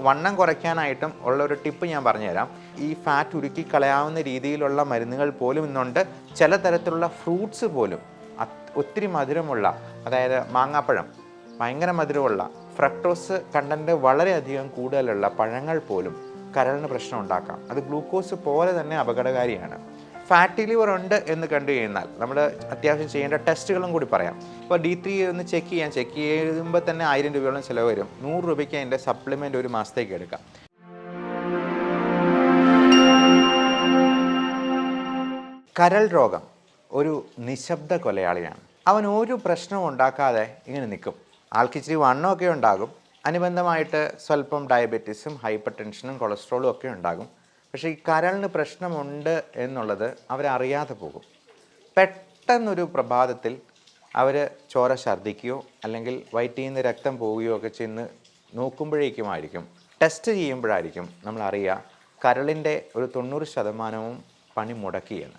വണ്ണം കുറയ്ക്കാനായിട്ടും ഉള്ള ഒരു ടിപ്പ് ഞാൻ പറഞ്ഞുതരാം. ഈ ഫാറ്റ് ഉരുക്കി കളയാവുന്ന രീതിയിലുള്ള മരുന്നുകൾ പോലും ഇന്നുണ്ട്. ചില തരത്തിലുള്ള ഫ്രൂട്ട്സ് പോലും ഒത്തിരി മധുരമുള്ള, അതായത് മാങ്ങാപ്പഴം ഭയങ്കര മധുരമുള്ള, ഫ്രക്ടോസ് കണ്ടൻറ്റ് വളരെയധികം കൂടുതലുള്ള പഴങ്ങൾ പോലും കരളിന് പ്രശ്നം ഉണ്ടാക്കാം. അത് ഗ്ലൂക്കോസ് പോലെ തന്നെ അപകടകാരിയാണ്. ഫാറ്റി ലിവർ ഉണ്ട് എന്ന് കണ്ടു കഴിഞ്ഞാൽ നമ്മൾ അത്യാവശ്യം ചെയ്യേണ്ട ടെസ്റ്റുകളും കൂടി പറയാം. ഇപ്പോൾ D3 ഒന്ന് ചെക്ക് ചെയ്യുമ്പോൾ തന്നെ 1000 രൂപയോളം ചിലവ് വരും. 100 രൂപയ്ക്ക് അതിൻ്റെ സപ്ലിമെൻ്റ് ഒരു മാസത്തേക്ക് എടുക്കാം. കരൾ രോഗം ഒരു നിശബ്ദ കൊലയാളിയാണ്. അവൻ ഒരു പ്രശ്നവും ഉണ്ടാക്കാതെ ഇങ്ങനെ നിൽക്കും. ആൾക്ക് ഇച്ചിരി വണ്ണമൊക്കെ ഉണ്ടാകും, അനുബന്ധമായിട്ട് സ്വല്പം ഡയബറ്റീസും ഹൈപ്പർ ടെൻഷനും കൊളസ്ട്രോളും ഒക്കെ ഉണ്ടാകും. പക്ഷേ ഈ കരളിന് പ്രശ്നമുണ്ട് എന്നുള്ളത് അവരറിയാതെ പോകും. പെട്ടെന്നൊരു പ്രഭാതത്തിൽ അവർ ചോര ഛർദ്ദിക്കുകയോ അല്ലെങ്കിൽ വയറ്റിൽ നിന്ന് രക്തം പോവുകയോ ഒക്കെ ചെന്ന് നോക്കുമ്പോഴേക്കുമായിരിക്കും, ടെസ്റ്റ് ചെയ്യുമ്പോഴായിരിക്കും നമ്മളറിയുക കരളിൻ്റെ ഒരു 90% പണി മുടക്കിയാണ്.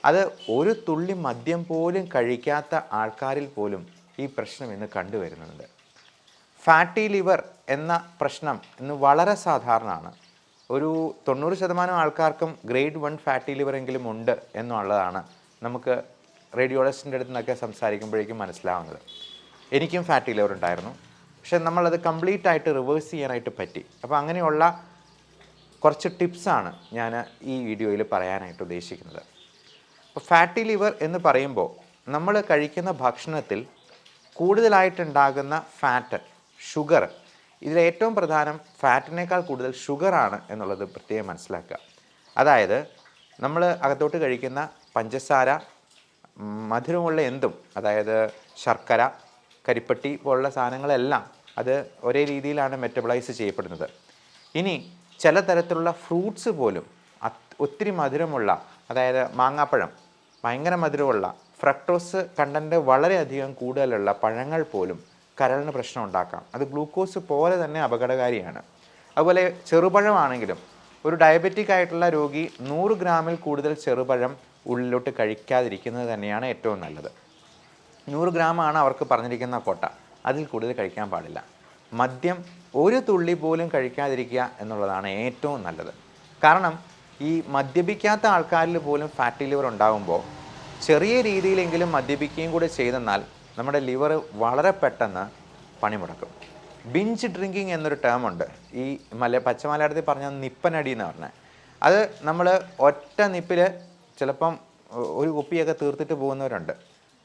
അത് ഒരു തുള്ളി മദ്യം പോലും കഴിക്കാത്ത ആൾക്കാരിൽ പോലും ഈ പ്രശ്നം ഇന്ന് കണ്ടുവരുന്നുണ്ട്. ഫാറ്റി ലിവർ എന്ന പ്രശ്നം ഇന്ന് വളരെ സാധാരണമാണ്. ഒരു 90% ആൾക്കാർക്കും ഗ്രേഡ് 1 ഫാറ്റി ലിവർ എങ്കിലും ഉണ്ട് എന്നുള്ളതാണ് നമുക്ക് റേഡിയോളജിസ്റ്റിൻ്റെ അടുത്ത് നിന്നൊക്കെ സംസാരിക്കുമ്പോഴേക്കും മനസ്സിലാവുന്നത്. എനിക്കും ഫാറ്റി ലിവർ ഉണ്ടായിരുന്നു, പക്ഷെ നമ്മളത് കംപ്ലീറ്റ് ആയിട്ട് റിവേഴ്സ് ചെയ്യാനായിട്ട് പറ്റി. അപ്പോൾ അങ്ങനെയുള്ള കുറച്ച് ടിപ്സാണ് ഞാൻ ഈ വീഡിയോയിൽ പറയാനായിട്ട് ഉദ്ദേശിക്കുന്നത്. അപ്പോൾ ഫാറ്റി ലിവർ എന്ന് പറയുമ്പോൾ നമ്മൾ കഴിക്കുന്ന ഭക്ഷണത്തിൽ കൂടുതലായിട്ടുണ്ടാകുന്ന ഫാറ്റ്, ഷുഗർ, ഇതിലേറ്റവും പ്രധാനം ഫാറ്റിനേക്കാൾ കൂടുതൽ ഷുഗറാണ് എന്നുള്ളത് പ്രത്യേകം മനസ്സിലാക്കുക. അതായത് നമ്മൾ അകത്തോട്ട് കഴിക്കുന്ന പഞ്ചസാര, മധുരമുള്ള എന്തും, അതായത് ശർക്കര, കരിപ്പട്ടി പോലുള്ള സാധനങ്ങളെല്ലാം അത് ഒരേ രീതിയിലാണ് മെറ്റബോളൈസ് ചെയ്യപ്പെടുന്നത്. ഇനി ചില തരത്തിലുള്ള ഫ്രൂട്ട്സ് പോലും ഒത്തിരി മധുരമുള്ള, അതായത് മാങ്ങാപ്പഴം ഭയങ്കര മധുരമുള്ള, ഫ്രക്ടോസ് കണ്ടൻറ്റ് വളരെയധികം കൂടുതലുള്ള പഴങ്ങൾ പോലും കരളിന് പ്രശ്നം ഉണ്ടാക്കാം. അത് ഗ്ലൂക്കോസ് പോലെ തന്നെ അപകടകാരിയാണ്. അതുപോലെ ചെറുപഴമാണെങ്കിലും ഒരു ഡയബറ്റിക് ആയിട്ടുള്ള രോഗി 100 ഗ്രാമിൽ കൂടുതൽ ചെറുപഴം ഉള്ളിലോട്ട് കഴിക്കാതിരിക്കുന്നത് തന്നെയാണ് ഏറ്റവും നല്ലത്. 100 ഗ്രാമാണ് അവർക്ക് പറഞ്ഞിരിക്കുന്ന കോട്ട, അതിൽ കൂടുതൽ കഴിക്കാൻ പാടില്ല. മദ്യം ഒരു തുള്ളി പോലും കഴിക്കാതിരിക്കുക എന്നുള്ളതാണ് ഏറ്റവും നല്ലത്. കാരണം ഈ മദ്യപിക്കാത്ത ആൾക്കാരിൽ പോലും ഫാറ്റി ലിവർ ഉണ്ടാകുമ്പോൾ ചെറിയ രീതിയിലെങ്കിലും മദ്യപിക്കുകയും കൂടെ ചെയ്തെന്നാൽ നമ്മുടെ ലിവർ വളരെ പെട്ടെന്ന് പണിമുടക്കും. ബിഞ്ച് ഡ്രിങ്കിങ് എന്നൊരു ടേമുണ്ട്. ഈ പച്ച മലയാളത്തിൽ പറഞ്ഞാൽ നിപ്പനടി എന്ന് പറഞ്ഞാൽ, അത് നമ്മൾ ഒറ്റ നിപ്പിൽ ചിലപ്പം ഒരു കുപ്പിയൊക്കെ തീർത്തിട്ട് പോകുന്നവരുണ്ട്.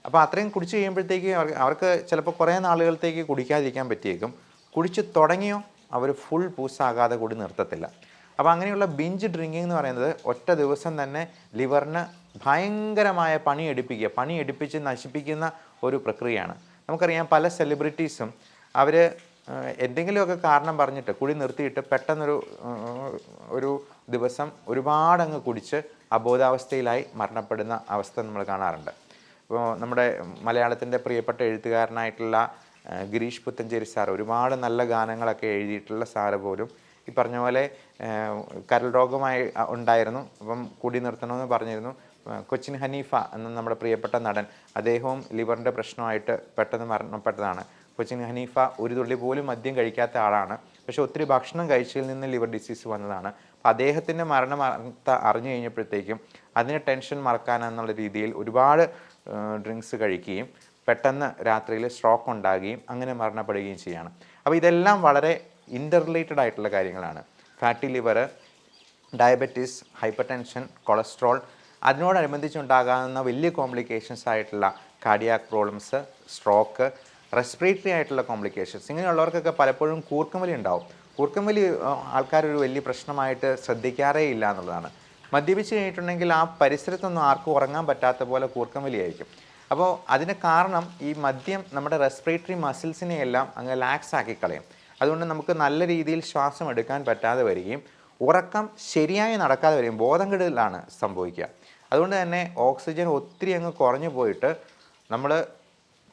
അപ്പോൾ അത്രയും കുടിച്ച് കഴിയുമ്പോഴത്തേക്ക് അവർക്ക് ചിലപ്പോൾ കുറേ നാളുകളത്തേക്ക് കുടിക്കാതിരിക്കാൻ പറ്റിയേക്കും. കുടിച്ച് തുടങ്ങിയോ അവർ ഫുൾ പൂസാകാതെ കൂടി നിർത്തത്തില്ല. അപ്പോൾ അങ്ങനെയുള്ള ബിഞ്ച് ഡ്രിങ്കിങ് എന്ന് പറയുന്നത് ഒറ്റ ദിവസം തന്നെ ലിവറിന് ഭയങ്കരമായ പണി എടുപ്പിച്ച് നശിപ്പിക്കുന്ന ഒരു പ്രക്രിയയാണ്. നമുക്കറിയാം പല സെലിബ്രിറ്റീസും അവർ എന്തെങ്കിലുമൊക്കെ കാരണം പറഞ്ഞിട്ട് കുടി നിർത്തിയിട്ട് പെട്ടെന്നൊരു ദിവസം ഒരുപാടങ്ങ് കുടിച്ച് അബോധാവസ്ഥയിലായി മരണപ്പെടുന്ന അവസ്ഥ നമ്മൾ കാണാറുണ്ട്. ഇപ്പോൾ നമ്മുടെ മലയാളത്തിൻ്റെ പ്രിയപ്പെട്ട എഴുത്തുകാരനായിട്ടുള്ള ഗിരീഷ് പുത്തഞ്ചേരി സാർ ഒരുപാട് നല്ല ഗാനങ്ങളൊക്കെ എഴുതിയിട്ടുള്ള സാറ് പോലും ഈ പറഞ്ഞ പോലെ കരൾ രോഗമായി ഉണ്ടായിരുന്നു. അപ്പം കുടി നിർത്തണമെന്ന് പറഞ്ഞിരുന്നു. കൊച്ചിൻ ഹനീഫ എന്ന നമ്മുടെ പ്രിയപ്പെട്ട നടൻ, അദ്ദേഹവും ലിവറിൻ്റെ പ്രശ്നമായിട്ട് പെട്ടെന്ന് മരണപ്പെട്ടതാണ്. കൊച്ചിൻ ഹനീഫ ഒരു തുള്ളി പോലും മദ്യം കഴിക്കാത്ത ആളാണ്, പക്ഷെ ഒത്തിരി ഭക്ഷണം കഴിച്ചതിൽ നിന്ന് ലിവർ ഡിസീസ് വന്നതാണ്. അപ്പോൾ അദ്ദേഹത്തിൻ്റെ മരണം അറിഞ്ഞു കഴിഞ്ഞപ്പോഴത്തേക്കും അതിന് ടെൻഷൻ മറക്കാനെന്നുള്ള രീതിയിൽ ഒരുപാട് ഡ്രിങ്ക്സ് കഴിക്കുകയും പെട്ടെന്ന് രാത്രിയിൽ സ്ട്രോക്ക് ഉണ്ടാകുകയും അങ്ങനെ മരണപ്പെടുകയും ചെയ്യുകയാണ്. അപ്പോൾ ഇതെല്ലാം വളരെ ഇൻ്റർറിലേറ്റഡ് ആയിട്ടുള്ള കാര്യങ്ങളാണ്. Fatty liver, diabetes, hypertension, cholesterol, അതിനോടനുബന്ധിച്ചുണ്ടാകാവുന്ന വലിയ കോംപ്ലിക്കേഷൻസ് ആയിട്ടുള്ള കാർഡിയാക് പ്രോബ്ലംസ്, സ്ട്രോക്ക്, റെസ്പിറേറ്ററി ആയിട്ടുള്ള കോംപ്ലിക്കേഷൻസ്, ഇങ്ങനെയുള്ളവർക്കൊക്കെ പലപ്പോഴും കൂർക്കംവലി ഉണ്ടാവും. കൂർക്കംവലി ആൾക്കാരൊരു വലിയ പ്രശ്നമായിട്ട് ശ്രദ്ധിക്കാറേ ഇല്ല എന്നുള്ളതാണ്. മദ്യപിച്ച് കഴിഞ്ഞിട്ടുണ്ടെങ്കിൽ ആ പരിസരത്തൊന്നും ആർക്കും ഉറങ്ങാൻ പറ്റാത്ത പോലെ കൂർക്കംവലിയായിരിക്കും. അപ്പോൾ അതിന് കാരണം ഈ മദ്യം നമ്മുടെ റെസ്പിറേറ്ററി മസിൽസിനെയെല്ലാം അങ്ങ് ലാക്സ് ആക്കി കളയും. അതുകൊണ്ട് നമുക്ക് നല്ല രീതിയിൽ ശ്വാസം എടുക്കാൻ പറ്റാതെ വരികയും ഉറക്കം ശരിയായി നടക്കാതെ വരികയും ബോധം കെടലാണ് സംഭവിക്കുക. അതുകൊണ്ട് തന്നെ ഓക്സിജൻ ഒത്തിരി അങ്ങ് കുറഞ്ഞു പോയിട്ട് നമ്മൾ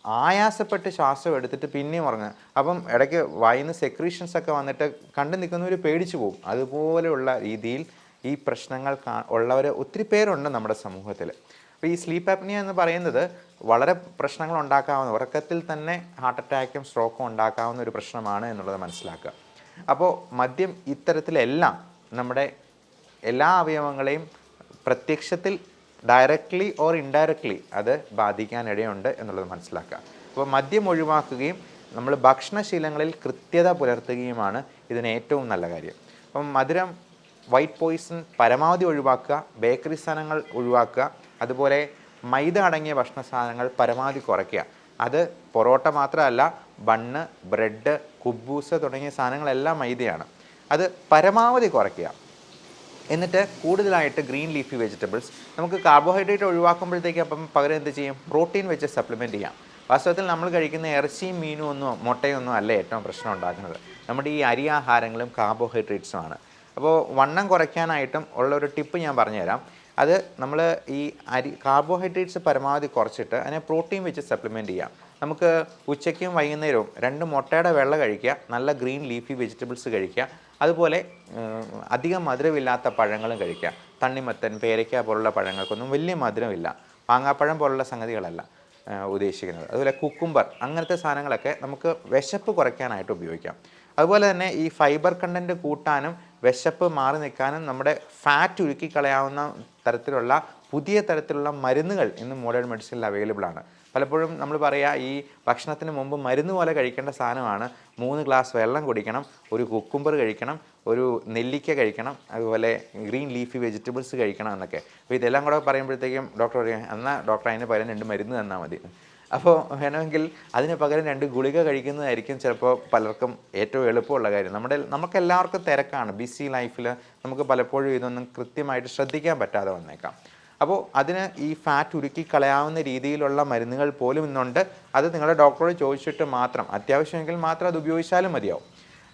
ആയാസപ്പെട്ട് ശ്വാസം എടുത്തിട്ട് പിന്നെയും ഉറങ്ങുക. അപ്പം ഇടയ്ക്ക് വായിന്ന് സെക്രീഷൻസൊക്കെ വന്നിട്ട് കണ്ടു നിൽക്കുന്നവർ പേടിച്ചു പോകും. അതുപോലെയുള്ള രീതിയിൽ ഈ പ്രശ്നങ്ങൾ ഉള്ളവർ ഒത്തിരി പേരുണ്ട് നമ്മുടെ സമൂഹത്തിൽ. അപ്പോൾ ഈ സ്ലീപ്പ് ആപ്നിയ എന്ന് പറയുന്നത് വളരെ പ്രശ്നങ്ങൾ ഉണ്ടാക്കാവുന്ന, ഉറക്കത്തിൽ തന്നെ ഹാർട്ട് അറ്റാക്കും സ്ട്രോക്കും ഉണ്ടാക്കാവുന്ന ഒരു പ്രശ്നമാണ് എന്നുള്ളത് മനസ്സിലാക്കുക. അപ്പോൾ മദ്യം ഇത്തരത്തിലെല്ലാം നമ്മുടെ എല്ലാ അവയവങ്ങളെയും പ്രത്യക്ഷത്തിൽ ഡയറക്റ്റ്ലി ഓർ ഇൻഡയറക്റ്റ്ലി അത് ബാധിക്കാനിടയുണ്ട് എന്നുള്ളത് മനസ്സിലാക്കുക. അപ്പോൾ മദ്യം ഒഴിവാക്കുകയും നമ്മൾ ഭക്ഷണശീലങ്ങളിൽ കൃത്യത പുലർത്തുകയുമാണ് ഇതിന് ഏറ്റവും നല്ല കാര്യം. അപ്പം മധുരം, വൈറ്റ് പോയിസൺ പരമാവധി ഒഴിവാക്കുക, ബേക്കറി സാധനങ്ങൾ ഒഴിവാക്കുക, അതുപോലെ മൈദ അടങ്ങിയ ഭക്ഷണ സാധനങ്ങൾ പരമാവധി കുറയ്ക്കുക. അത് പൊറോട്ട മാത്രമല്ല, ബണ്ണ്, ബ്രെഡ്, കുബൂസ് തുടങ്ങിയ സാധനങ്ങളെല്ലാം മൈദയാണ്. അത് പരമാവധി കുറയ്ക്കുക. എന്നിട്ട് കൂടുതലായിട്ട് ഗ്രീൻ ലീഫി വെജിറ്റബിൾസ്, നമുക്ക് കാർബോഹൈഡ്രേറ്റ് ഒഴിവാക്കുമ്പോഴത്തേക്ക് അപ്പം പകരം എന്ത് ചെയ്യും, പ്രോട്ടീൻ വെച്ച് സപ്ലിമെൻറ്റ് ചെയ്യാം. വാസ്തവത്തിൽ നമ്മൾ കഴിക്കുന്ന ഇറച്ചിയും മീനും ഒന്നും മുട്ടയൊന്നും അല്ല ഏറ്റവും പ്രശ്നം ഉണ്ടാക്കുന്നത്, നമ്മുടെ ഈ അരി ആഹാരങ്ങളും കാർബോഹൈഡ്രേറ്റ്സുമാണ്. അപ്പോൾ വണ്ണം കുറയ്ക്കാനായിട്ടും ഉള്ളൊരു ടിപ്പ് ഞാൻ പറഞ്ഞുതരാം. അത് നമ്മൾ ഈ കാർബോഹൈഡ്രേറ്റ്സ് പരമാവധി കുറച്ചിട്ട് അതിനെ പ്രോട്ടീൻ വെച്ച് സപ്ലിമെൻറ്റ് ചെയ്യാം. നമുക്ക് ഉച്ചയ്ക്കും വൈകുന്നേരവും 2 മുട്ടയുടെ വെള്ള കഴിക്കുക, നല്ല ഗ്രീൻ ലീഫി വെജിറ്റബിൾസ് കഴിക്കുക, അതുപോലെ അധികം മധുരമില്ലാത്ത പഴങ്ങളും കഴിക്കുക. തണ്ണിമത്തൻ, പേരയ്ക്ക പോലുള്ള പഴങ്ങൾക്കൊന്നും വലിയ മധുരമില്ല, മാങ്ങാപ്പഴം പോലുള്ള സംഗതികളല്ല ഉദ്ദേശിക്കുന്നത്. അതുപോലെ കുക്കുംബർ, അങ്ങനത്തെ സാധനങ്ങളൊക്കെ നമുക്ക് വിശപ്പ് കുറയ്ക്കാനായിട്ട് ഉപയോഗിക്കാം. അതുപോലെ തന്നെ ഈ ഫൈബർ കണ്ടൻറ്റ് കൂട്ടാനും വിശപ്പ് മാറി നിൽക്കാനും നമ്മുടെ ഫാറ്റ് ഉരുക്കി കളയാവുന്ന തരത്തിലുള്ള പുതിയ തരത്തിലുള്ള മരുന്നുകൾ ഇന്ന് മോഡേൺ മെഡിസിനിൽ അവൈലബിൾ ആണ്. പലപ്പോഴും നമ്മൾ പറയുക, ഈ ഭക്ഷണത്തിന് മുമ്പ് മരുന്ന് പോലെ കഴിക്കേണ്ട സാധനമാണ് 3 ഗ്ലാസ് വെള്ളം കുടിക്കണം, ഒരു കുക്കുംബർ കഴിക്കണം, ഒരു നെല്ലിക്ക കഴിക്കണം, അതുപോലെ ഗ്രീൻ ലീഫി വെജിറ്റബിൾസ് കഴിക്കണം എന്നൊക്കെ. അപ്പോൾ ഇതെല്ലാം കൂടെ പറയുമ്പോഴത്തേക്കും ഡോക്ടർ പറയും, എന്നാൽ ഡോക്ടർ അതിന് പകരം 2 മരുന്ന് തന്നാൽ മതി. അപ്പോൾ വേണമെങ്കിൽ അതിന് പകരം 2 ഗുളിക കഴിക്കുന്നതായിരിക്കും ചിലപ്പോൾ പലർക്കും ഏറ്റവും എളുപ്പമുള്ള കാര്യം. നമുക്കെല്ലാവർക്കും തിരക്കാണ്, ബിസി ലൈഫിൽ നമുക്ക് പലപ്പോഴും ഇതൊന്നും കൃത്യമായിട്ട് ശ്രദ്ധിക്കാൻ പറ്റാതെ വന്നേക്കാം. അപ്പോൾ അതിന് ഈ ഫാറ്റ് ഉരുക്കി കളയാവുന്ന രീതിയിലുള്ള മരുന്നുകൾ പോലും ഇന്നുണ്ട്. അത് നിങ്ങളുടെ ഡോക്ടറോട് ചോദിച്ചിട്ട് മാത്രം, അത്യാവശ്യമെങ്കിൽ മാത്രം അത് ഉപയോഗിച്ചാലും മതിയാവും.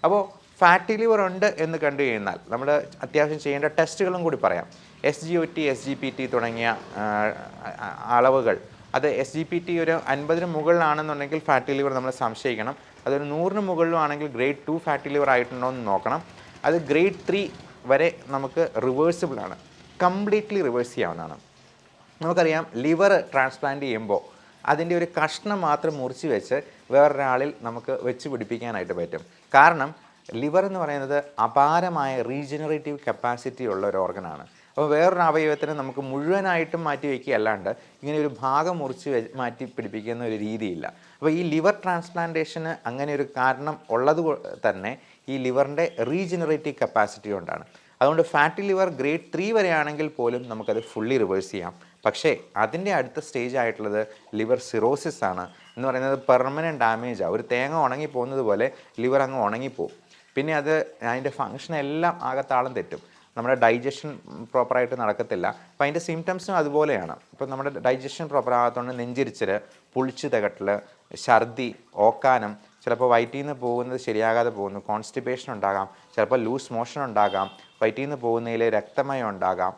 അപ്പോൾ ഫാറ്റി ലിവർ ഉണ്ട് എന്ന് കണ്ടു കഴിഞ്ഞാൽ നമ്മൾ അത്യാവശ്യം ചെയ്യേണ്ട ടെസ്റ്റുകളും കൂടി പറയാം. SGOT, SGPT തുടങ്ങിയ അളവുകൾ, അത് SGPT ഒരു 50-ന് മുകളിലാണെന്നുണ്ടെങ്കിൽ ഫാറ്റി ലിവർ നമ്മൾ സംശയിക്കണം. അതൊരു 100-ന് മുകളിലും ആണെങ്കിൽ ഗ്രേഡ് 2 ഫാറ്റി ലിവർ ആയിട്ടുണ്ടോ എന്ന് നോക്കണം. അത് ഗ്രേഡ് 3 വരെ നമുക്ക് റിവേഴ്സിബിൾ ആണ്, കംപ്ലീറ്റ്ലി റിവേഴ്സ് ചെയ്യാവുന്നതാണ്. നമുക്കറിയാം, ലിവർ ട്രാൻസ്പ്ലാന്റ് ചെയ്യുമ്പോൾ അതിൻ്റെ ഒരു കഷ്ണം മാത്രം മുറിച്ച് വെച്ച് വേറൊരാളിൽ നമുക്ക് വെച്ച് പിടിപ്പിക്കാനായിട്ട് പറ്റും. കാരണം ലിവർ എന്ന് പറയുന്നത് അപാരമായ റീജനറേറ്റീവ് കപ്പാസിറ്റി ഉള്ള ഒരു ഓർഗനാണ്. അപ്പോൾ വേറൊരു അവയവത്തിന് നമുക്ക് മുഴുവനായിട്ടും മാറ്റി വയ്ക്കുക അല്ലാണ്ട് ഇങ്ങനെ ഒരു ഭാഗം മുറിച്ച് മാറ്റി പിടിപ്പിക്കുന്ന ഒരു രീതിയില്ല. അപ്പോൾ ഈ ലിവർ ട്രാൻസ്പ്ലാന്റേഷന് അങ്ങനെ ഒരു കാരണം ഉള്ളത് തന്നെ ഈ ലിവറിൻ്റെ റീജനറേറ്റീവ് കപ്പാസിറ്റി കൊണ്ടാണ്. അതുകൊണ്ട് ഫാറ്റി ലിവർ ഗ്രേഡ് 3 വരെയാണെങ്കിൽ പോലും നമുക്കത് ഫുള്ളി റിവേഴ്സ് ചെയ്യാം. പക്ഷേ അതിൻ്റെ അടുത്ത സ്റ്റേജ് ആയിട്ടുള്ളത് ലിവർ സിറോസിസ് ആണ്. എന്ന് പറയുന്നത് പെർമനൻറ്റ് ഡാമേജാണ്. ഒരു തേങ്ങ ഉണങ്ങി പോകുന്നത് പോലെ ലിവർ അങ്ങ് ഉണങ്ങിപ്പോവും. പിന്നെ അത് അതിൻ്റെ ഫങ്ഷനെല്ലാം ആകെ താളം തെറ്റും. നമ്മുടെ ഡൈജഷൻ പ്രോപ്പറായിട്ട് നടക്കത്തില്ല. അപ്പോൾ അതിൻ്റെ സിംറ്റംസും അതുപോലെയാണ്. ഇപ്പോൾ നമ്മുടെ ഡൈജഷൻ പ്രോപ്പർ ആകാത്തതുകൊണ്ട് നെഞ്ചിരിച്ചൽ, പുളിച്ച് തകട്ടൽ, ഛർദി, ഓക്കാനം, ചിലപ്പോൾ വയറ്റിൽ നിന്ന് പോകുന്നത് ശരിയാകാതെ പോകുന്നു, കോൺസ്റ്റിപ്പേഷൻ ഉണ്ടാകാം, ചിലപ്പോൾ ലൂസ് മോഷൻ ഉണ്ടാകാം, വയറ്റിൽ നിന്ന് പോകുന്നതിൽ രക്തമയം ഉണ്ടാകാം.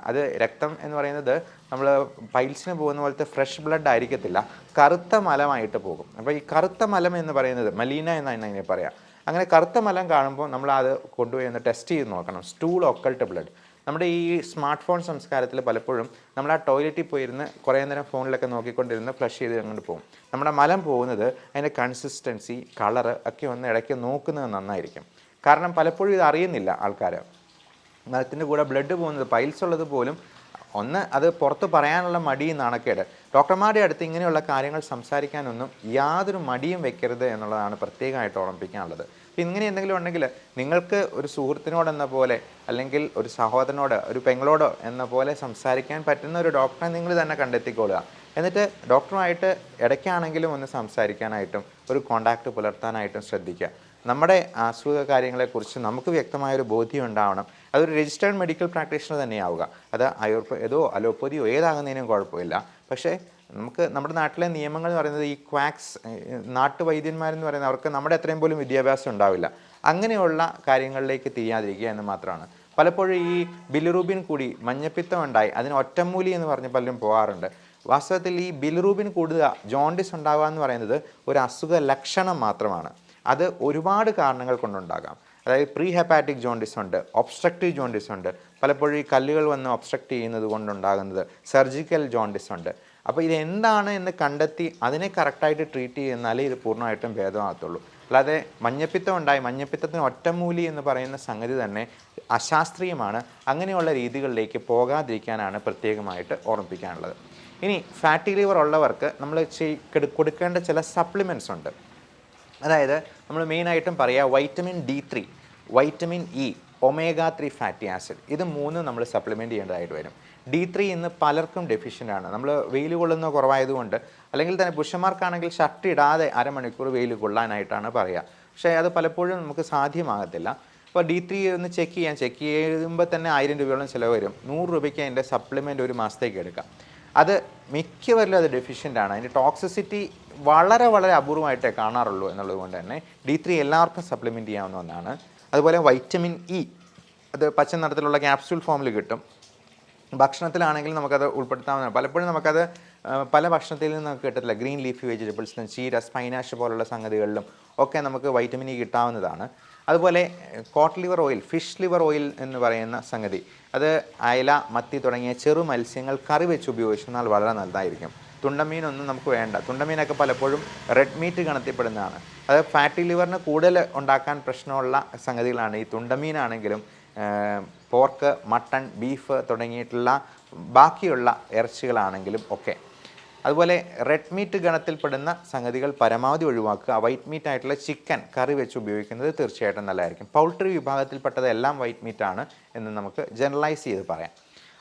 അത് രക്തം എന്ന് പറയുന്നത് നമ്മൾ പൈൽസിന് പോകുന്ന പോലത്തെ ഫ്രഷ് ബ്ലഡ് ആയിരിക്കത്തില്ല, കറുത്ത മലമായിട്ട് പോകും. അപ്പോൾ ഈ കറുത്ത മലം എന്ന് പറയുന്നത് മലീന എന്നാണ് അതിനെ പറയാം. അങ്ങനെ കറുത്ത മലം കാണുമ്പോൾ നമ്മൾ അത് കൊണ്ടുപോയി ഒന്ന് ടെസ്റ്റ് ചെയ്ത് നോക്കണം. Stool occult blood. നമ്മുടെ ഈ സ്മാർട്ട് ഫോൺ സംസ്കാരത്തിൽ പലപ്പോഴും നമ്മൾ ആ ടോയ്ലറ്റിൽ പോയിരുന്ന് കുറേ നേരം ഫോണിലൊക്കെ നോക്കിക്കൊണ്ടിരുന്ന് ഫ്ലഷ് ചെയ്ത് അങ്ങോട്ട് പോകും. നമ്മുടെ മലം പോകുന്നത് അതിൻ്റെ കൺസിസ്റ്റൻസി, കളറ് ഒക്കെ ഒന്ന് ഇടയ്ക്ക് നോക്കുന്നത് നന്നായിരിക്കും. കാരണം പലപ്പോഴും ഇത് അറിയുന്നില്ല ആൾക്കാർ. മലത്തിൻ്റെ കൂടെ ബ്ലഡ് പോകുന്നത്, പൈൽസ് ഉള്ളത് പോലും ഒന്ന് അത് പുറത്ത് പറയാനുള്ള മടിയും നാണക്കേട്. ഡോക്ടർമാരുടെ അടുത്ത് ഇങ്ങനെയുള്ള കാര്യങ്ങൾ സംസാരിക്കാനൊന്നും യാതൊരു മടിയും വെക്കരുത് എന്നുള്ളതാണ് പ്രത്യേകമായിട്ട് ഓർമ്മിപ്പിക്കാനുള്ളത്. ഇങ്ങനെ എന്തെങ്കിലും ഉണ്ടെങ്കിൽ നിങ്ങൾക്ക് ഒരു സുഹൃത്തിനോടെന്ന പോലെ, അല്ലെങ്കിൽ ഒരു സഹോദരനോട്, ഒരു പെങ്ങളോടോ എന്ന പോലെ സംസാരിക്കാൻ പറ്റുന്ന ഒരു ഡോക്ടറെ നിങ്ങൾ തന്നെ കണ്ടെത്തിക്കൊള്ളുക. എന്നിട്ട് ഡോക്ടറുമായിട്ട് ഇടയ്ക്കാണെങ്കിലും ഒന്ന് സംസാരിക്കാനായിട്ടും ഒരു കോണ്ടാക്റ്റ് പുലർത്താനായിട്ടും ശ്രദ്ധിക്കുക. നമ്മുടെ അസുഖ കാര്യങ്ങളെക്കുറിച്ച് നമുക്ക് വ്യക്തമായൊരു ബോധ്യം ഉണ്ടാവണം. അതൊരു രജിസ്റ്റേർഡ് മെഡിക്കൽ പ്രാക്ടീഷണർ തന്നെയാവുക. അത് ആയുർവേദോ അലോപ്പതിയോ ഏതാകുന്നതിനും കുഴപ്പമില്ല. പക്ഷേ നമുക്ക് നമ്മുടെ നാട്ടിലെ നിയമങ്ങൾ എന്ന് പറയുന്നത് ഈ ക്വാക്സ്, നാട്ടുവൈദ്യന്മാരെന്ന് പറയുന്നത് അവർക്ക് നമ്മുടെ അത്രയും പോലും വിദ്യാഭ്യാസം ഉണ്ടാവില്ല. അങ്ങനെയുള്ള കാര്യങ്ങളിലേക്ക് തിരിയാതിരിക്കുക എന്ന് മാത്രമാണ്. പലപ്പോഴും ഈ ബിലിറൂബിൻ കൂടി മഞ്ഞപ്പിത്തം ഉണ്ടായി അതിന് ഒറ്റമൂലി എന്ന് പറഞ്ഞ് പലരും പോകാറുണ്ട്. വാസ്തവത്തിൽ ഈ ബിലിറൂബിൻ കൂടുക, ജോണ്ടിസ് ഉണ്ടാവുക എന്ന് പറയുന്നത് ഒരു അസുഖ ലക്ഷണം മാത്രമാണ്. അത് ഒരുപാട് കാരണങ്ങൾ കൊണ്ടുണ്ടാകാം. അതായത് പ്രീ ഹെപ്പാറ്റിക് ജോണ്ടിസ് ഉണ്ട്, ഒബ്സ്ട്രക്റ്റീവ് ജോണ്ടിസ് ഉണ്ട്, പലപ്പോഴും ഈ കല്ലുകൾ വന്ന് ഒബ്സ്ട്രക്റ്റ് ചെയ്യുന്നത് കൊണ്ടുണ്ടാകുന്നത് സർജിക്കൽ ജോണ്ടിസ് ഉണ്ട്. അപ്പോൾ ഇതെന്താണ് എന്ന് കണ്ടെത്തി അതിനെ കറക്റ്റായിട്ട് ട്രീറ്റ് ചെയ്യുന്നാലേ ഇത് പൂർണ്ണമായിട്ടും ഭേദമാകത്തുള്ളൂ. അല്ലാതെ മഞ്ഞപ്പിത്തം ഉണ്ടായി, മഞ്ഞപ്പിത്തത്തിന് ഒറ്റമൂലി എന്ന് പറയുന്ന സംഗതി തന്നെ അശാസ്ത്രീയമാണ്. അങ്ങനെയുള്ള രീതികളിലേക്ക് പോകാതിരിക്കാനാണ് പ്രത്യേകമായിട്ട് ഓർമ്മിപ്പിക്കാനുള്ളത്. ഇനി ഫാറ്റി ലിവർ ഉള്ളവർക്ക് നമ്മൾ കൊടുക്കേണ്ട ചില സപ്ലിമെൻറ്റ്സ് ഉണ്ട്. അതായത് നമ്മൾ മെയിനായിട്ടും പറയുക vitamin D3, vitamin E, omega 3 fatty acid, ഇത് മൂന്നും നമ്മൾ സപ്ലിമെൻറ്റ് ചെയ്യേണ്ടതായിട്ട് വരും. D3 ഇന്ന് പലർക്കും ഡെഫിഷ്യൻ്റാണ്. നമ്മൾ വെയിൽ കൊള്ളുന്ന കുറവായതുകൊണ്ട്, അല്ലെങ്കിൽ തന്നെ പുരുഷന്മാർക്കാണെങ്കിൽ ഷർട്ട് ഇടാതെ അരമണിക്കൂർ വെയിൽ കൊള്ളാനായിട്ടാണ് പറയുക. പക്ഷേ അത് പലപ്പോഴും നമുക്ക് സാധ്യമാകത്തില്ല. അപ്പോൾ D3 ഒന്ന് ചെക്ക് ചെയ്യുമ്പോൾ തന്നെ 1000 രൂപയോളം ചിലവ് വരും. 100 രൂപയ്ക്ക് അതിൻ്റെ സപ്ലിമെൻ്റ് ഒരു മാസത്തേക്ക് എടുക്കാം. അത് മിക്കവരിലും അത് ഡെഫിഷ്യൻ്റാണ്. അതിൻ്റെ ടോക്സിസിറ്റി വളരെ അപൂർവമായിട്ടേ കാണാറുള്ളൂ എന്നുള്ളത് കൊണ്ട് തന്നെ D3 എല്ലാവർക്കും സപ്ലിമെൻറ്റ് ചെയ്യാവുന്ന ഒന്നാണ്. അതുപോലെ വൈറ്റമിൻ ഇ, അത് പച്ച നിറത്തിലുള്ള ക്യാപ്സ്യൂൾ ഫോമിൽ കിട്ടും. ഭക്ഷണത്തിലാണെങ്കിൽ നമുക്കത് ഉൾപ്പെടുത്താവുന്നതാണ്. പലപ്പോഴും നമുക്കത് പല ഭക്ഷണത്തിൽ നിന്ന് നമുക്ക് കിട്ടത്തില്ല. ഗ്രീൻ ലീഫി വെജിറ്റബിൾസിലും ചീര, സ്പൈനാഷ് പോലുള്ള സംഗതികളിലും ഒക്കെ നമുക്ക് വൈറ്റമിൻ ഇ കിട്ടാവുന്നതാണ്. അതുപോലെ cod liver oil, fish liver oil എന്ന് പറയുന്ന സംഗതി, അത് അയല, മത്തി തുടങ്ങിയ ചെറു മത്സ്യങ്ങൾ കറി വെച്ച് ഉപയോഗിച്ചാൽ വളരെ നല്ലതായിരിക്കും. തുണ്ടമീനൊന്നും നമുക്ക് വേണ്ട. തുണ്ടമീനൊക്കെ പലപ്പോഴും റെഡ് മീറ്റ് ഗണത്തിൽപ്പെടുന്നതാണ്. അത് ഫാറ്റി ലിവറിന് കൂടുതൽ ഉണ്ടാക്കാൻ പ്രശ്നമുള്ള സംഗതികളാണ്. ഈ തുണ്ടമീനാണെങ്കിലും പോർക്ക്, മട്ടൺ, ബീഫ് തുടങ്ങിയിട്ടുള്ള ബാക്കിയുള്ള ഇറച്ചികളാണെങ്കിലും ഒക്കെ. അതുപോലെ റെഡ് മീറ്റ് ഗണത്തിൽപ്പെടുന്ന സംഗതികൾ പരമാവധി ഒഴിവാക്കുക. വൈറ്റ് മീറ്റ് ആയിട്ടുള്ള ചിക്കൻ കറി വെച്ച് ഉപയോഗിക്കുന്നത് തീർച്ചയായിട്ടും നല്ലതായിരിക്കും. പൗൾട്രി വിഭാഗത്തിൽപ്പെട്ടത് എല്ലാം വൈറ്റ് മീറ്റാണ് എന്ന് നമുക്ക് ജനറലൈസ് ചെയ്ത് പറയാം.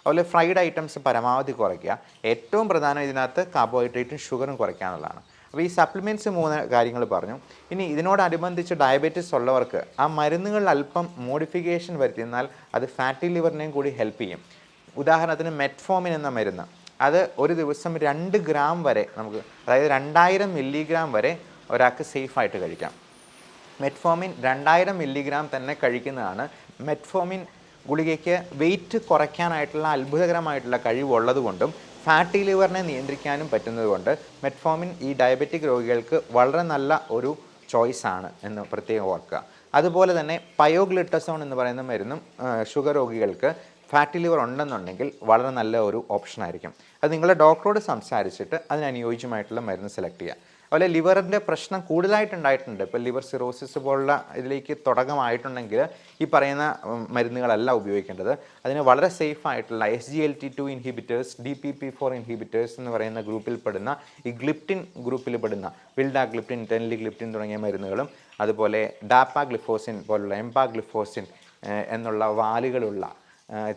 അതുപോലെ ഫ്രൈഡ് ഐറ്റംസ് പരമാവധി കുറയ്ക്കുക. ഏറ്റവും പ്രധാനം ഇതിനകത്ത് കാർബോഹൈഡ്രേറ്റും ഷുഗറും കുറയ്ക്കാനുള്ളതാണ്. അപ്പോൾ ഈ സപ്ലിമെൻറ്റ്സ് 3 കാര്യങ്ങൾ പറഞ്ഞു. ഇനി ഇതിനോടനുബന്ധിച്ച് ഡയബറ്റീസ് ഉള്ളവർക്ക് ആ മരുന്നുകളിൽ അല്പം മോഡിഫിക്കേഷൻ വരുത്തിയെന്നാൽ അത് ഫാറ്റി ലിവറിനെയും കൂടി ഹെൽപ്പ് ചെയ്യും. ഉദാഹരണത്തിന് മെറ്റ്ഫോമിൻ എന്ന മരുന്ന്, അത് ഒരു ദിവസം 2 ഗ്രാം വരെ നമുക്ക്, അതായത് 2000 മില്ലിഗ്രാം വരെ ഒരാൾക്ക് സേഫായിട്ട് കഴിക്കാം. മെറ്റ്ഫോമിൻ 2000 മില്ലിഗ്രാം തന്നെ കഴിക്കുന്നതാണ്. മെറ്റ്ഫോമിൻ ഗുളികയ്ക്ക് വെയിറ്റ് കുറയ്ക്കാനായിട്ടുള്ള അത്ഭുതകരമായിട്ടുള്ള കഴിവുള്ളത് കൊണ്ടും ഫാറ്റി ലിവറിനെ നിയന്ത്രിക്കാനും പറ്റുന്നതുകൊണ്ട് മെറ്റ്ഫോമിൻ ഈ ഡയബറ്റിക് രോഗികൾക്ക് വളരെ നല്ല ഒരു ചോയ്സാണ് എന്ന് പ്രത്യേകം ഓർക്കുക. അതുപോലെ തന്നെ പയോഗ്ലിട്ടസോൺ എന്ന് പറയുന്ന മരുന്നും ഷുഗർ രോഗികൾക്ക് ഫാറ്റി ലിവർ ഉണ്ടെന്നുണ്ടെങ്കിൽ വളരെ നല്ല ഒരു ഓപ്ഷനായിരിക്കും. അത് നിങ്ങളുടെ ഡോക്ടറോട് സംസാരിച്ചിട്ട് അതിനനുയോജ്യമായിട്ടുള്ള മരുന്ന് സെലക്ട് ചെയ്യുക. അതുപോലെ ലിവറിൻ്റെ പ്രശ്നം കൂടുതലായിട്ടുണ്ടായിട്ടുണ്ട്. ഇപ്പോൾ ലിവർ സിറോസിസ് പോലുള്ള ഇതിലേക്ക് തുടക്കമായിട്ടുണ്ടെങ്കിൽ ഈ പറയുന്ന മരുന്നുകളല്ല ഉപയോഗിക്കേണ്ടത്. അതിന് വളരെ സേഫ് ആയിട്ടുള്ള SGLT2 ഇൻഹിബിറ്റേഴ്സ്, DPP4 ഇൻഹിബിറ്റേഴ്സ് എന്ന് പറയുന്ന ഗ്രൂപ്പിൽപ്പെടുന്ന ഈ ഗ്ലിപ്റ്റിൻ ഗ്രൂപ്പിൽപ്പെടുന്ന വിൽഡാഗ്ലിപ്റ്റിൻ, ടെൻലിഗ്ലിപ്റ്റിൻ തുടങ്ങിയ മരുന്നുകളും, അതുപോലെ ഡാപ്പാഗ്ലിഫോസിൻ പോലുള്ള എംപാഗ്ലിഫോസിൻ എന്നുള്ള വാലുകളുള്ള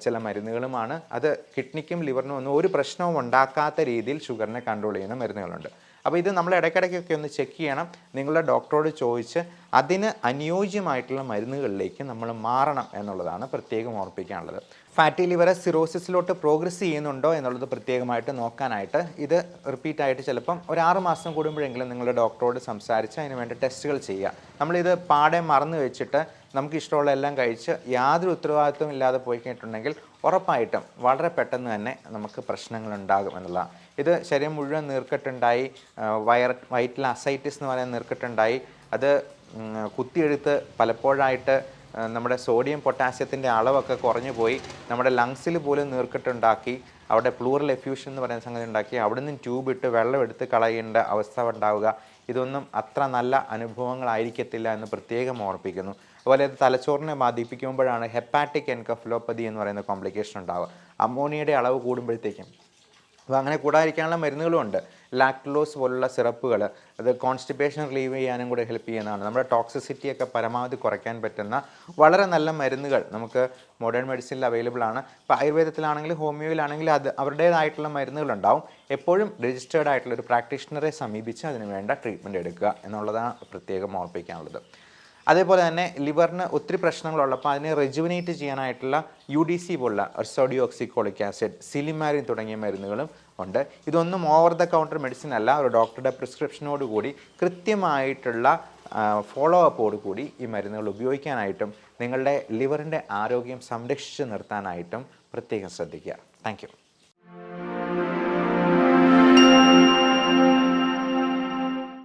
ചില മരുന്നുകളുമാണ്. അത് കിഡ്നിക്കും ലിവറിനും ഒന്നും ഒരു പ്രശ്നവും ഉണ്ടാക്കാത്ത രീതിയിൽ ഷുഗറിനെ കൺട്രോൾ ചെയ്യുന്ന മരുന്നുകളുണ്ട്. അപ്പോൾ ഇത് നമ്മൾ ഇടയ്ക്കിടയ്ക്കൊക്കെ ഒന്ന് ചെക്ക് ചെയ്യണം. നിങ്ങളുടെ ഡോക്ടറോട് ചോദിച്ച് അതിന് അനുയോജ്യമായിട്ടുള്ള മരുന്നുകളിലേക്ക് നമ്മൾ മാറണം എന്നുള്ളതാണ് പ്രത്യേകം ഓർമ്മിപ്പിക്കാനുള്ളത്. ഫാറ്റി ലിവർ സിറോസിസിലോട്ട് പ്രോഗ്രസ് ചെയ്യുന്നുണ്ടോ എന്നുള്ളത് പ്രത്യേകമായിട്ട് നോക്കാനായിട്ട് ഇത് റിപ്പീറ്റായിട്ട് ചിലപ്പം ഒരു 6 മാസം കൂടുമ്പോഴെങ്കിലും നിങ്ങളുടെ ഡോക്ടറോട് സംസാരിച്ച് അതിന് വേണ്ട ടെസ്റ്റുകൾ ചെയ്യുക. നമ്മളിത് പാടെ മറന്നു വെച്ചിട്ട് നമുക്ക് ഇഷ്ടമുള്ള എല്ലാം കഴിച്ച് യാതൊരു ഉത്തരവാദിത്വം ഇല്ലാതെ പോയി കഴിഞ്ഞിട്ടുണ്ടെങ്കിൽ ഉറപ്പായിട്ടും വളരെ പെട്ടെന്ന് തന്നെ നമുക്ക് പ്രശ്നങ്ങളുണ്ടാകും എന്നുള്ളതാണ്. ഇത് ശരീരം മുഴുവൻ നീർക്കെട്ടുണ്ടായി, വയറ്റിൽ അസൈറ്റിസ് എന്ന് പറയുന്ന നീർക്കെട്ടുണ്ടായി, അത് കുത്തിയെഴുത്ത് പലപ്പോഴായിട്ട് നമ്മുടെ സോഡിയം പൊട്ടാസ്യത്തിൻ്റെ അളവൊക്കെ കുറഞ്ഞു പോയി നമ്മുടെ ലങ്സിൽ പോലും നീർക്കെട്ടുണ്ടാക്കി, അവിടെ പ്ലൂറൽ എഫ്യൂഷൻ എന്ന് പറയുന്ന സംഗതി ഉണ്ടാക്കി അവിടെ നിന്ന് ട്യൂബ് ഇട്ട് വെള്ളം എടുത്ത് കളയേണ്ട അവസ്ഥ ഉണ്ടാവുക. ഇതൊന്നും അത്ര നല്ല അനുഭവങ്ങളായിരിക്കത്തില്ല എന്ന് പ്രത്യേകം ഓർപ്പിക്കുന്നു. അതുപോലെ അത് തലച്ചോറിനെ ബാധിപ്പിക്കുമ്പോഴാണ് ഹെപ്പാറ്റിക് എൻകഫലോപ്പതി എന്ന് പറയുന്ന കോംപ്ലിക്കേഷൻ ഉണ്ടാവുക. അമോണിയയുടെ അളവ് കൂടുമ്പോഴത്തേക്കും. അപ്പോൾ അങ്ങനെ കൂടാതിരിക്കാനുള്ള മരുന്നുകളും ഉണ്ട്. ലാക്ടലോസ് പോലുള്ള സിറപ്പുകൾ, അത് കോൺസ്റ്റിപ്പേഷൻ റിലീവ് ചെയ്യാനും കൂടെ ഹെൽപ്പ് ചെയ്യുന്നതാണ്. നമ്മുടെ ടോക്സിസിറ്റിയൊക്കെ പരമാവധി കുറയ്ക്കാൻ പറ്റുന്ന വളരെ നല്ല മരുന്നുകൾ നമുക്ക് മോഡേൺ മെഡിസിനിൽ അവൈലബിൾ ആണ്. ഇപ്പോൾ ആയുർവേദത്തിലാണെങ്കിലും ഹോമിയോയിലാണെങ്കിലും അത് അവരുടേതായിട്ടുള്ള മരുന്നുകളുണ്ടാവും. എപ്പോഴും രജിസ്റ്റേർഡ് ആയിട്ടുള്ള ഒരു പ്രാക്ടീഷണറെ സമീപിച്ച് അതിന് വേണ്ട ട്രീറ്റ്മെൻറ്റ് എടുക്കുക എന്നുള്ളതാണ് പ്രത്യേകം ഓർപ്പിക്കാനുള്ളത്. അതേപോലെ തന്നെ ലിവറിന് ഒത്തിരി പ്രശ്നങ്ങളുള്ളപ്പോൾ അതിനെ റെജുവിനേറ്റ് ചെയ്യാനായിട്ടുള്ള UDC പോലുള്ള സോഡിയോക്സിക്കോളിക് ആസിഡ്, സിലിമാരിൻ തുടങ്ങിയ മരുന്നുകളും ഉണ്ട്. ഇതൊന്നും ഓവർ ദ കൗണ്ടർ മെഡിസിൻ അല്ല. ഒരു ഡോക്ടറുടെ പ്രിസ്ക്രിപ്ഷനോടുകൂടി കൃത്യമായിട്ടുള്ള ഫോളോ അപ്പോട് കൂടി ഈ മരുന്നുകൾ ഉപയോഗിക്കാനായിട്ടും നിങ്ങളുടെ ലിവറിൻ്റെ ആരോഗ്യം സംരക്ഷിച്ച് നിർത്താനായിട്ടും പ്രത്യേകം ശ്രദ്ധിക്കുക. Thank you.